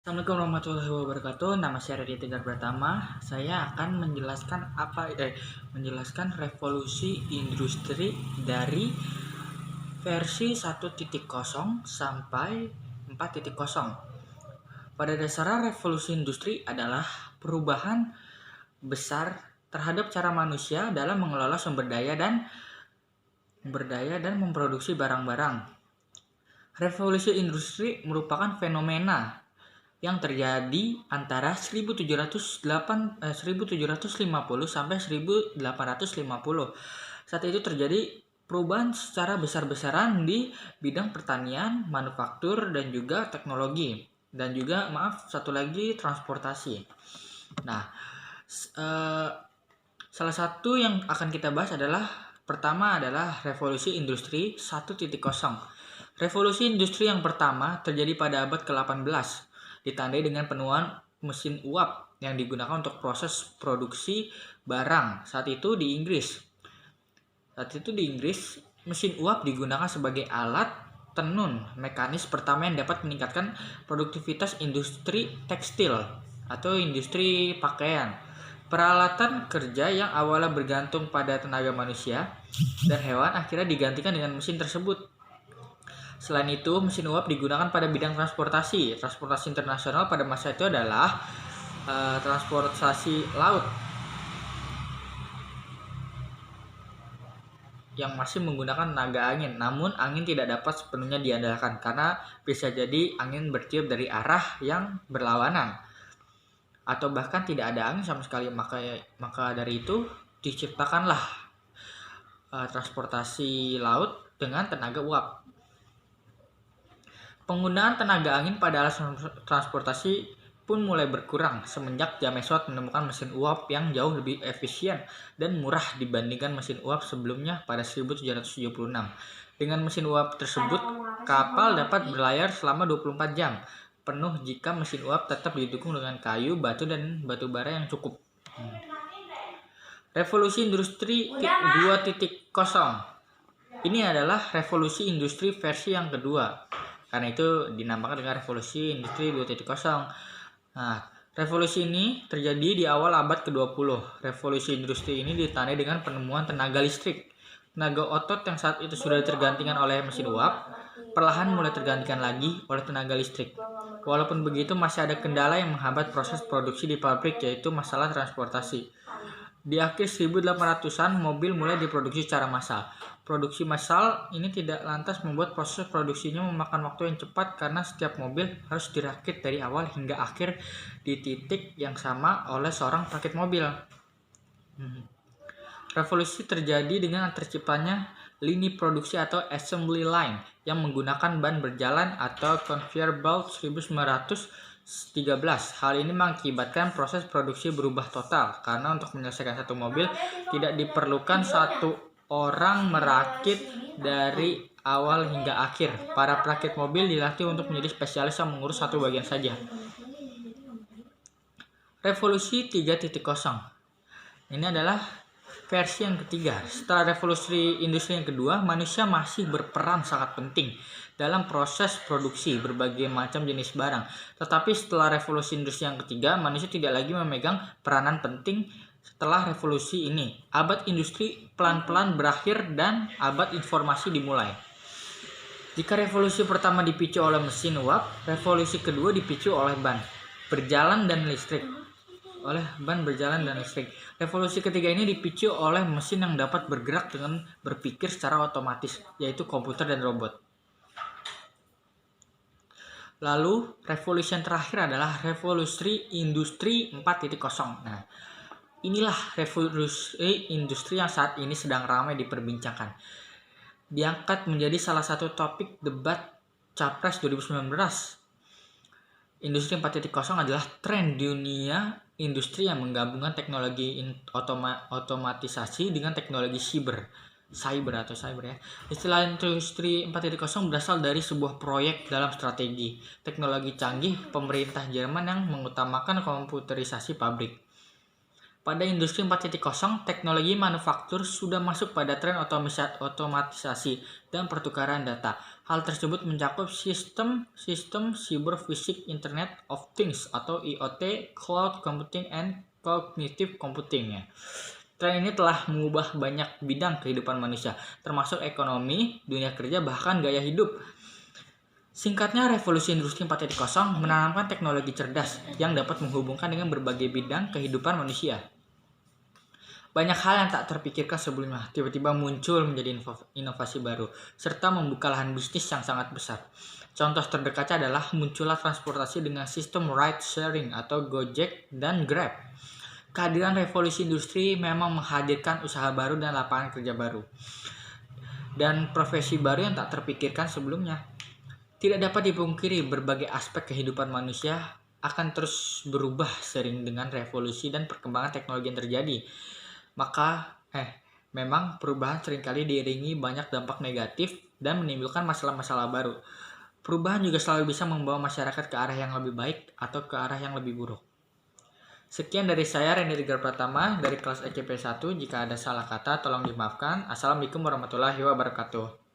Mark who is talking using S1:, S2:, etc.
S1: Assalamualaikum warahmatullahi wabarakatuh. Nama saya Raditya Tegar Pratama. Saya akan menjelaskan revolusi industri dari versi 1.0 sampai 4.0. Pada dasarnya revolusi industri adalah perubahan besar terhadap cara manusia dalam mengelola sumber daya dan memproduksi barang-barang. Revolusi industri merupakan fenomena yang terjadi antara 1750 sampai 1850. Saat itu terjadi perubahan secara besar-besaran di bidang pertanian, manufaktur, dan juga teknologi. Dan juga, satu lagi transportasi. Nah, salah satu yang akan kita bahas pertama adalah revolusi industri 1.0. Revolusi industri yang pertama terjadi pada abad ke-18. Ditandai dengan penemuan mesin uap yang digunakan untuk proses produksi barang. Saat itu di Inggris, mesin uap digunakan sebagai alat tenun mekanis pertama yang dapat meningkatkan produktivitas industri tekstil atau industri pakaian. Peralatan kerja yang awalnya bergantung pada tenaga manusia dan hewan akhirnya digantikan dengan mesin tersebut. Selain itu, mesin uap digunakan pada bidang transportasi. Transportasi internasional pada masa itu adalah transportasi laut yang masih menggunakan tenaga angin. Namun, angin tidak dapat sepenuhnya diandalkan karena bisa jadi angin bertiup dari arah yang berlawanan atau bahkan tidak ada angin sama sekali. Maka dari itu diciptakanlah transportasi laut dengan tenaga uap. Penggunaan tenaga angin pada alat transportasi pun mulai berkurang semenjak James Watt menemukan mesin uap yang jauh lebih efisien dan murah dibandingkan mesin uap sebelumnya pada 1776. Dengan mesin uap tersebut, kapal dapat berlayar selama 24 jam penuh jika mesin uap tetap didukung dengan kayu, batu, dan batu bara yang cukup. Revolusi industri 2.0. Ini adalah revolusi industri versi yang kedua. Karena itu dinamakan dengan revolusi industri 2.0. Nah, revolusi ini terjadi di awal abad ke-20. Revolusi industri ini ditandai dengan penemuan tenaga listrik. Tenaga otot yang saat itu sudah tergantikan oleh mesin uap, perlahan mulai tergantikan lagi oleh tenaga listrik. Walaupun begitu, masih ada kendala yang menghambat proses produksi di pabrik, yaitu masalah transportasi. Di akhir 1800-an, mobil mulai diproduksi secara massal. Produksi massal ini tidak lantas membuat proses produksinya memakan waktu yang cepat karena setiap mobil harus dirakit dari awal hingga akhir di titik yang sama oleh seorang perakit mobil. Revolusi terjadi dengan terciptanya lini produksi atau assembly line yang menggunakan ban berjalan atau conveyor belt 1913. Hal ini mengakibatkan proses produksi berubah total karena untuk menyelesaikan satu mobil tidak diperlukan satu orang merakit dari awal hingga akhir. Para perakit mobil dilatih untuk menjadi spesialis yang mengurus satu bagian saja. Revolusi 3.0. Ini adalah versi yang ketiga. Setelah revolusi industri yang kedua, manusia masih berperan sangat penting dalam proses produksi berbagai macam jenis barang. Tetapi setelah revolusi industri yang ketiga, manusia tidak lagi memegang peranan penting. Setelah revolusi ini, abad industri pelan-pelan berakhir dan abad informasi dimulai. Jika revolusi pertama dipicu oleh mesin uap, revolusi kedua dipicu oleh ban berjalan dan listrik. Revolusi ketiga ini dipicu oleh mesin yang dapat bergerak dengan berpikir secara otomatis, yaitu komputer dan robot. Lalu, revolusi yang terakhir adalah revolusi industri 4.0. Nah, inilah revolusi industri yang saat ini sedang ramai diperbincangkan. Diangkat menjadi salah satu topik debat Capres 2019. Industri 4.0 adalah tren dunia industri yang menggabungkan teknologi otomatisasi dengan teknologi cyber. Istilah industri 4.0 berasal dari sebuah proyek dalam strategi teknologi canggih pemerintah Jerman yang mengutamakan komputerisasi pabrik. Pada industri 4.0, teknologi manufaktur sudah masuk pada tren otomatisasi dan pertukaran data. Hal tersebut mencakup sistem cyber physics Internet of Things atau IoT, cloud computing, and cognitive computing. Tren ini telah mengubah banyak bidang kehidupan manusia, termasuk ekonomi, dunia kerja, bahkan gaya hidup. Singkatnya, revolusi industri 4.0 menanamkan teknologi cerdas yang dapat menghubungkan dengan berbagai bidang kehidupan manusia. Banyak hal yang tak terpikirkan sebelumnya tiba-tiba muncul menjadi inovasi baru, serta membuka lahan bisnis yang sangat besar. Contoh terdekatnya adalah munculnya transportasi dengan sistem ride sharing atau Gojek dan Grab. Kehadiran revolusi industri memang menghadirkan usaha baru dan lapangan kerja baru, dan profesi baru yang tak terpikirkan sebelumnya. Tidak dapat dipungkiri, berbagai aspek kehidupan manusia akan terus berubah seiring dengan revolusi dan perkembangan teknologi yang terjadi. Memang perubahan seringkali diiringi banyak dampak negatif dan menimbulkan masalah-masalah baru. Perubahan juga selalu bisa membawa masyarakat ke arah yang lebih baik atau ke arah yang lebih buruk. Sekian dari saya, Rendy Rigar Pratama dari kelas ECP 1. Jika ada salah kata, tolong dimaafkan. Assalamualaikum warahmatullahi wabarakatuh.